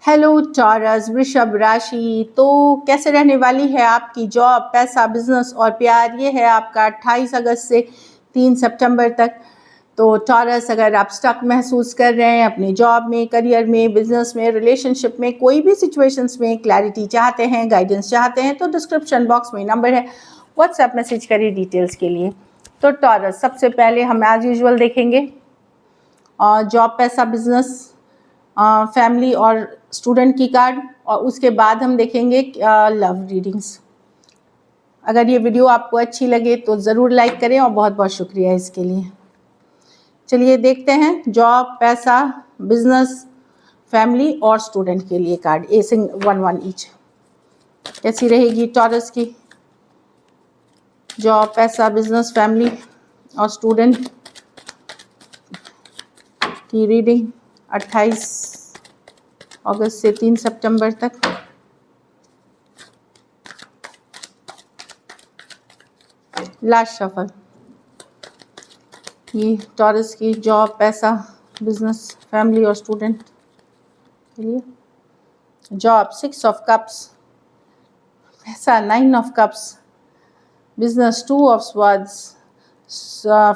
Hello taurus वृषभ राशि। तो कैसे रहने वाली है आपकी जॉब, पैसा, बिजनेस और प्यार? ये है आपका 28 अगस्त से 3 सितंबर तक। तो टॉरस, अगर आप स्टक महसूस कर रहे हैं अपनी जॉब में, करियर में, बिजनेस में, रिलेशनशिप में, कोई भी सिचुएशंस में क्लैरिटी चाहते हैं, गाइडेंस चाहते हैं, तो डिस्क्रिप्शन बॉक्स में नंबर है, व्हाट्सएप मैसेज करिए डिटेल्स के लिए। तो टॉरस, सबसे पहले हम एज यूजुअल देखेंगे जॉब, पैसा, बिजनेस, फैमिली और स्टूडेंट की कार्ड, और उसके बाद हम देखेंगे लव रीडिंग्स। अगर ये वीडियो आपको अच्छी लगे तो ज़रूर लाइक करें और बहुत बहुत शुक्रिया इसके लिए। चलिए देखते हैं जॉब, पैसा, बिजनेस, फैमिली और स्टूडेंट के लिए कार्ड, ए सिंग 1-1 ईच। कैसी रहेगी टॉरस की जॉब, पैसा, बिजनेस, फैमिली और स्टूडेंट की रीडिंग 28 अगस्त से 3 सितंबर तक। Last shuffle. ये टॉरस की जॉब, पैसा, बिजनेस, फैमिली और स्टूडेंट के लिए। जॉब 6 ऑफ कप्स, पैसा 9 of cups, business 2 of swords,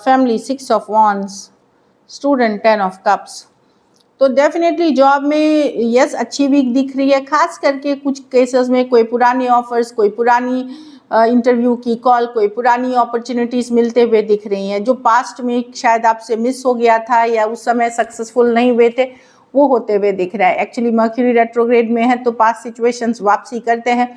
family 6 of wands, student 10 of cups. तो डेफिनेटली जॉब में यस अच्छी वीक दिख रही है, खास करके कुछ केसेस में कोई पुरानी ऑफर्स, कोई पुरानी इंटरव्यू की कॉल, कोई पुरानी अपॉर्चुनिटीज़ मिलते हुए दिख रही हैं, जो पास्ट में शायद आपसे मिस हो गया था या उस समय सक्सेसफुल नहीं हुए थे, वो होते हुए दिख रहा है। एक्चुअली मर्क्यूरी रेट्रोग्रेड में है तो पास्ट सिचुएशंस वापसी करते हैं।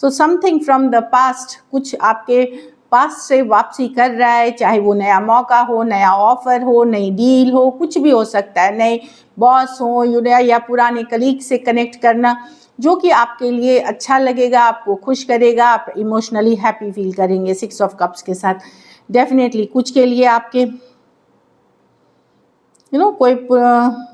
So something from the past, कुछ आपके पास्ट से वापसी कर रहा है, चाहे वो नया मौका हो, नया ऑफर हो, नई डील हो, कुछ भी हो सकता है, नए बॉस हो या पुराने कलीग से कनेक्ट करना, जो कि आपके लिए अच्छा लगेगा, आपको खुश करेगा, आप इमोशनली हैप्पी फील करेंगे 6 ऑफ कप्स के साथ। डेफिनेटली कुछ के लिए आपके कोई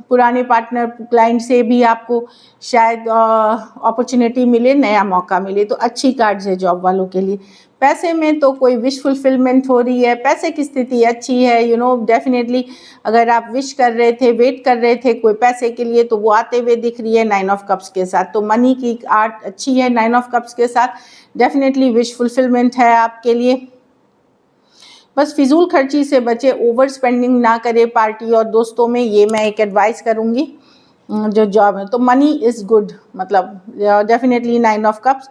पुराने पार्टनर, क्लाइंट से भी आपको शायद अपॉर्चुनिटी मिले, नया मौका मिले, तो अच्छी कार्ड्स है जॉब वालों के लिए। पैसे में तो कोई विश फुलफिलमेंट हो रही है, पैसे की स्थिति अच्छी है। डेफिनेटली अगर आप विश कर रहे थे, वेट कर रहे थे कोई पैसे के लिए, तो वो आते हुए दिख रही है 9 ऑफ कप्स के साथ। तो मनी की आर्ट अच्छी है 9 ऑफ कप्स के साथ। डेफिनेटली विश फुलफिलमेंट है आपके लिए। बस फिजूल खर्ची से बचे, ओवर स्पेंडिंग ना करे पार्टी और दोस्तों में, ये मैं एक एडवाइस करूँगी जो जॉब है। तो मनी इज़ गुड, मतलब डेफिनेटली 9 ऑफ कप्स।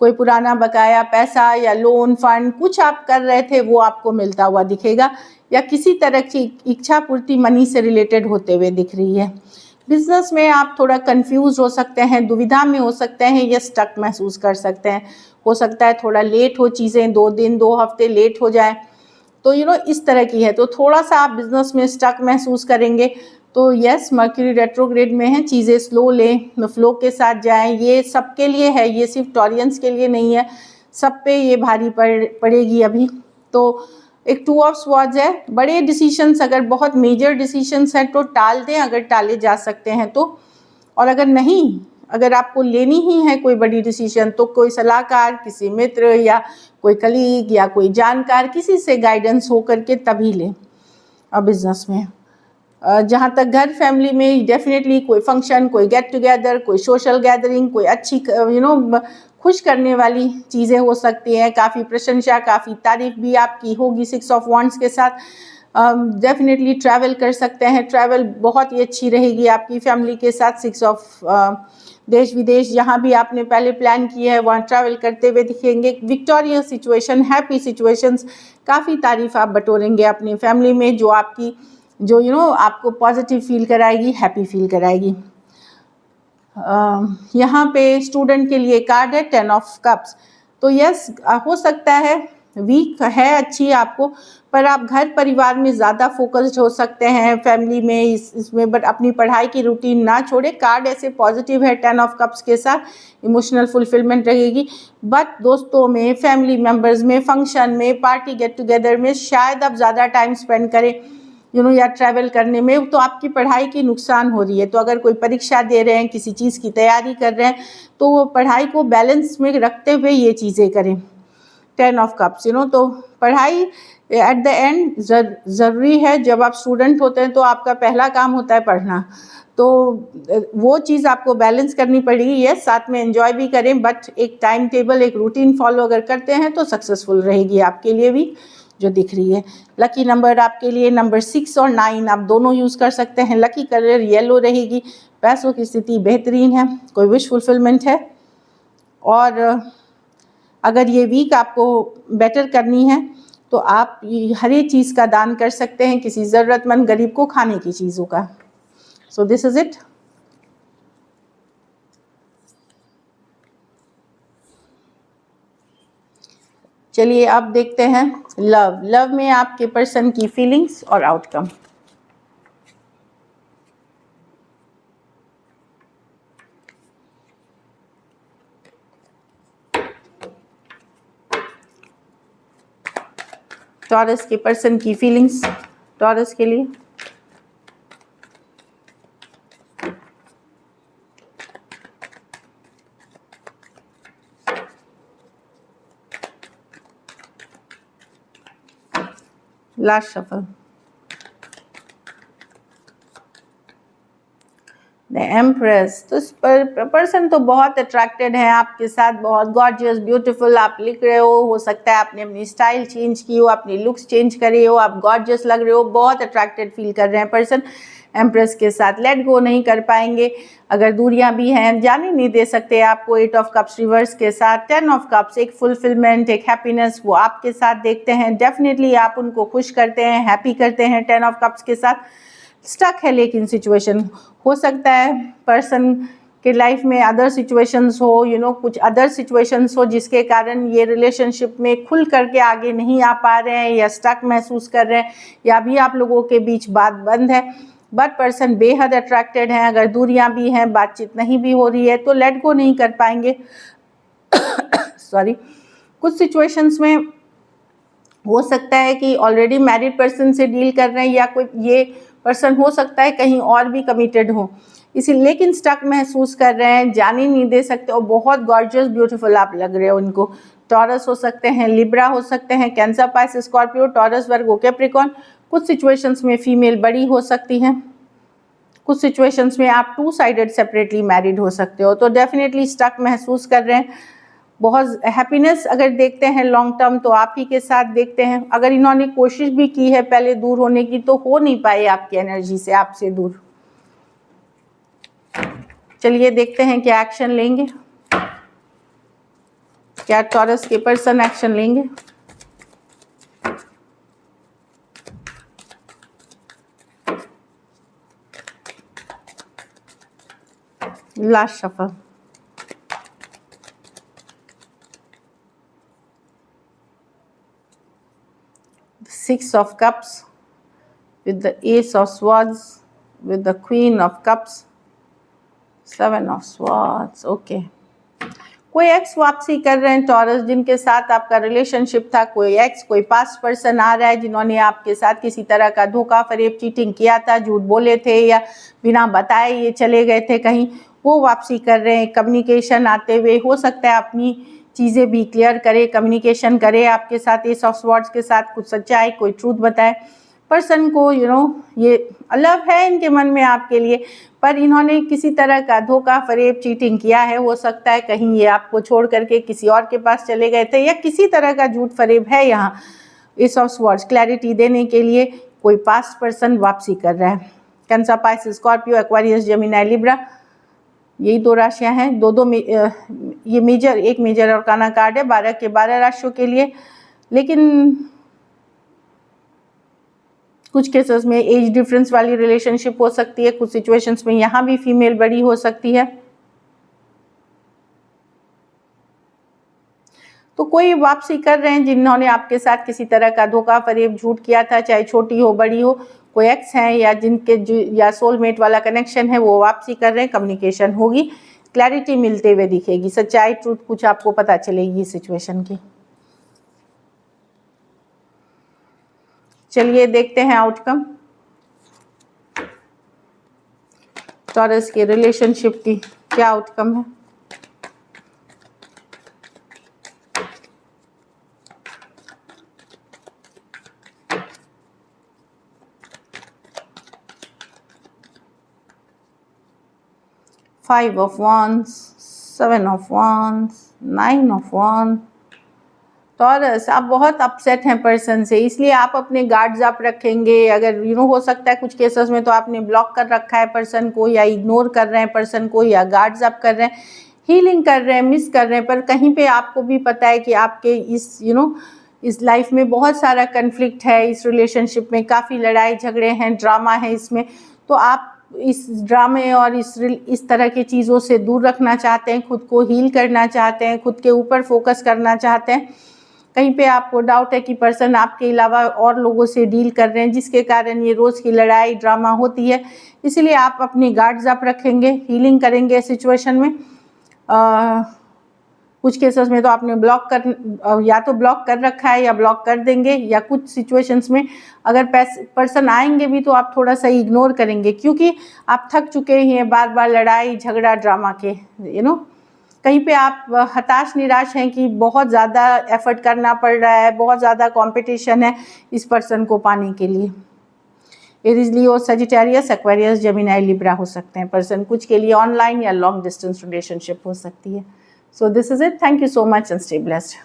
कोई पुराना बकाया पैसा या लोन फंड कुछ आप कर रहे थे, वो आपको मिलता हुआ दिखेगा, या किसी तरह की इच्छा पूर्ति मनी से रिलेटेड होते हुए दिख रही है। बिजनेस में आप थोड़ा कंफ्यूज हो सकते हैं, दुविधा में हो सकते हैं या स्टक महसूस कर सकते हैं। हो सकता है थोड़ा लेट हो चीज़ें, 2 दिन 2 हफ्ते लेट हो जाए, तो इस तरह की है। तो थोड़ा सा आप बिजनेस में स्टक महसूस करेंगे। तो यस, मर्क्यूरी रेट्रोग्रेड में है, चीज़ें स्लो लें, फ्लो के साथ जाएं। ये सबके लिए है, ये सिर्फ टॉरियंस के लिए नहीं है, सब पे ये भारी पड़ेगी अभी। तो एक 2 ऑफ स्वॉर्ड्स है। बड़े डिसीशंस, अगर बहुत मेजर डिसीशंस हैं तो टाल दें, अगर टाले जा सकते हैं तो। और अगर नहीं, अगर आपको लेनी ही है कोई बड़ी डिसीजन, तो कोई सलाहकार, किसी मित्र या कोई कलीग या कोई जानकार, किसी से गाइडेंस हो करके तभी लें बिजनेस में। जहाँ तक घर फैमिली में, डेफिनेटली कोई फंक्शन, कोई गेट टुगेदर, कोई सोशल गैदरिंग, कोई अच्छी खुश करने वाली चीज़ें हो सकती हैं। काफ़ी प्रशंसा, काफ़ी तारीफ भी आपकी होगी 6 ऑफ वॉन्ड्स के साथ। डेफिनेटली ट्रैवल कर सकते हैं, ट्रैवल बहुत ही अच्छी रहेगी आपकी फैमिली के साथ। 6 ऑफ देश विदेश जहाँ भी आपने पहले प्लान किया है वहाँ ट्रैवल करते हुए दिखेंगे। विक्टोरियस सिचुएशन, हैप्पी सिचुएशंस, काफ़ी तारीफ आप बटोरेंगे अपनी फैमिली में, जो आपकी आपको पॉजिटिव फील कराएगी, हैप्पी फील कराएगी। यहाँ पे स्टूडेंट के लिए कार्ड है 10 ऑफ कप्स। तो यस, हो सकता है वीक है अच्छी आपको, पर आप घर परिवार में ज़्यादा फोकस्ड हो सकते हैं, फैमिली में इसमें, बट अपनी पढ़ाई की रूटीन ना छोड़े। कार्ड ऐसे पॉजिटिव है 10 ऑफ कप्स के साथ, इमोशनल फुलफिलमेंट रहेगी। बट दोस्तों में, फैमिली मेम्बर्स में, फंक्शन में, पार्टी गेट टुगेदर में शायद आप ज़्यादा टाइम स्पेंड करें या ट्रैवल करने में, तो आपकी पढ़ाई की नुकसान हो रही है। तो अगर कोई परीक्षा दे रहे हैं, किसी चीज़ की तैयारी कर रहे हैं, तो वो पढ़ाई को बैलेंस में रखते हुए ये चीज़ें करें। 10 ऑफ कप्स, तो पढ़ाई एट द एंड ज़रूरी है। जब आप स्टूडेंट होते हैं तो आपका पहला काम होता है पढ़ना, तो वो चीज़ आपको बैलेंस करनी पड़ेगी। यस, साथ में एंजॉय भी करें, बट एक टाइम टेबल, एक रूटीन फॉलो अगर करते हैं तो सक्सेसफुल रहेगी आपके लिए भी, जो दिख रही है। लकी नंबर आपके लिए नंबर 6 और 9 आप दोनों यूज़ कर सकते हैं। लकी कलर येलो रहेगी। पैसों की स्थिति बेहतरीन है, कोई विश फुलफिलमेंट है। और अगर ये वीक आपको बेटर करनी है तो आप हर एक चीज़ का दान कर सकते हैं, किसी ज़रूरतमंद गरीब को खाने की चीज़ों का। So this is it. चलिए अब देखते हैं लव में आपके पर्सन की फीलिंग्स और आउटकम। टॉरस के पर्सन की फीलिंग्स टॉरस के लिए। Last shuffle. The empress. तो पर्सन तो बहुत अट्रैक्टेड है आपके साथ, बहुत गॉर्जियस ब्यूटीफुल आप लिख रहे हो सकता है आपने अपनी स्टाइल चेंज की हो, अपनी लुक्स चेंज करे हो, आप गॉर्जियस लग रहे हो, बहुत अट्रैक्टेड फील कर रहे हैं पर्सन एम्प्रेस के साथ। लेट गो नहीं कर पाएंगे, अगर दूरियां भी हैं, जाने नहीं दे सकते आपको। 8 ऑफ कप्स रिवर्स के साथ 10 ऑफ कप्स, एक फुलफिलमेंट, एक हैप्पीनेस वो आपके साथ देखते हैं। डेफिनेटली आप उनको खुश करते हैं, हैप्पी करते हैं 10 ऑफ कप्स के साथ। स्टक है लेकिन सिचुएशन, हो सकता है पर्सन के लाइफ में अदर सिचुएशंस हो, कुछ अदर सिचुएशंस हो जिसके कारण ये रिलेशनशिप में खुल करके आगे नहीं आ पा रहे हैं, या स्टक महसूस कर रहे हैं, या भी आप लोगों के बीच बात बंद है। बट पर्सन बेहद अट्रैक्टेड हैं, अगर दूरियां भी हैं, बातचीत नहीं भी हो रही है तो लेट गो नहीं कर पाएंगे। सॉरी। कुछ सिचुएशंस में हो सकता है कि ऑलरेडी मैरिड पर्सन से डील कर रहे हैं, या कोई ये पर्सन हो सकता है कहीं और भी कमिटेड हो, इसी लेकिन स्टक महसूस कर रहे हैं, जाने नहीं दे सकते, और बहुत गॉर्जियस ब्यूटीफुल आप लग रहे हो उनको। टॉरस हो सकते हैं, लिब्रा हो सकते हैं, कैंसर, पाइसेस, स्कॉर्पियो, टॉरस, वर्गो, कैप्रिकॉर्न। कुछ सिचुएशंस में फीमेल बड़ी हो सकती हैं, कुछ सिचुएशंस में आप 2 साइडेड सेपरेटली मैरिड हो सकते हो। तो डेफिनेटली स्टक महसूस कर रहे हैं। बहुत हैप्पीनेस अगर देखते हैं लॉन्ग टर्म तो आप ही के साथ देखते हैं। अगर इन्होंने कोशिश भी की है पहले दूर होने की तो हो नहीं पाए आपकी एनर्जी से, आपसे दूर। चलिए देखते हैं क्या एक्शन लेंगे, क्या टॉरस के पर्सन एक्शन लेंगे। Last shuffle. Six of Cups with the Ace of Swords, with the Queen of Cups, 7 of Swords. Okay, कोई एक्स वापसी कर रहे हैं टॉरस, जिनके साथ आपका रिलेशनशिप था। कोई एक्स, कोई पास्ट पर्सन आ रहा है जिन्होंने आपके साथ किसी तरह का धोखा, फरेब, चीटिंग किया था, झूठ बोले थे, या बिना बताए ये चले गए थे कहीं, वो वापसी कर रहे हैं। कम्युनिकेशन आते हुए, हो सकता है अपनी चीज़ें भी क्लियर करे, कम्युनिकेशन करे आपके साथ। एस ऑफ स्वॉर्ड्स के साथ कुछ सच्चाई, कोई ट्रूथ बताए पर्सन को। ये लव है इनके मन में आपके लिए, पर इन्होंने किसी तरह का धोखा, फरेब, चीटिंग किया है। हो सकता है कहीं ये आपको छोड़ करके किसी और के पास चले गए थे, या किसी तरह का झूठ फरेब है यहाँ। एस ऑफ स्वॉर्ड्स क्लैरिटी देने के लिए कोई पास्ट पर्सन वापसी कर रहा है। Cancer, Pisces, Scorpio, Aquarius, Gemini, Libra, यही 2 राशियां हैं। ये मेजर, एक मेजर अरकाना कार्ड है 12 के 12 राशियों के लिए। लेकिन कुछ केसेस में एज डिफरेंस वाली रिलेशनशिप हो सकती है, कुछ सिचुएशंस में यहाँ भी फीमेल बड़ी हो सकती है। तो कोई वापसी कर रहे हैं जिन्होंने आपके साथ किसी तरह का धोखा, फरेब, झूठ किया था, चाहे छोटी हो बड़ी हो। कोई एक्स है या जिनके या सोलमेट वाला कनेक्शन है, वो वापसी कर रहे हैं। कम्युनिकेशन होगी, क्लैरिटी मिलते हुए दिखेगी, सच्चाई, ट्रूथ कुछ आपको पता चलेगी सिचुएशन की। चलिए देखते हैं आउटकम टॉरस के रिलेशनशिप की, क्या आउटकम है। 5 of Wands, 7 of Wands, 9 of Wands। Taurus, आप बहुत अपसेट हैं पर्सन से, इसलिए आप अपने गार्ड्स अप रखेंगे। अगर हो सकता है कुछ केसेस में तो आपने ब्लॉक कर रखा है पर्सन को, या इग्नोर कर रहे हैं पर्सन को, या गार्ड्स अप कर रहे हैं, हीलिंग कर रहे हैं, मिस कर रहे हैं। पर कहीं पे आपको भी पता है कि आपके इस इस लाइफ में बहुत सारा कन्फ्लिक्ट है, इस रिलेशनशिप में काफ़ी लड़ाई झगड़े हैं, ड्रामा है इसमें। तो आप इस ड्रामे और इस तरह की चीज़ों से दूर रखना चाहते हैं, खुद को हील करना चाहते हैं, खुद के ऊपर फोकस करना चाहते हैं। कहीं पे आपको डाउट है कि पर्सन आपके अलावा और लोगों से डील कर रहे हैं, जिसके कारण ये रोज़ की लड़ाई ड्रामा होती है। इसीलिए आप अपनी गार्ड्स अप रखेंगे, हीलिंग करेंगे सिचुएशन में। कुछ केसेस में तो आपने या तो ब्लॉक कर रखा है या ब्लॉक कर देंगे, या कुछ सिचुएशंस में अगर पर्सन आएंगे भी तो आप थोड़ा सा इग्नोर करेंगे, क्योंकि आप थक चुके हैं बार बार लड़ाई झगड़ा ड्रामा के। कहीं पे आप हताश निराश हैं कि बहुत ज़्यादा एफर्ट करना पड़ रहा है, बहुत ज़्यादा कंपटीशन है इस पर्सन को पाने के लिए। एरीज, लियो, सजिटेरियस, एक्वेरियस, जेमिनी, लिब्रा हो सकते हैं पर्सन। कुछ के लिए ऑनलाइन या लॉन्ग डिस्टेंस रिलेशनशिप हो सकती है। So this is it. Thank you so much and stay blessed.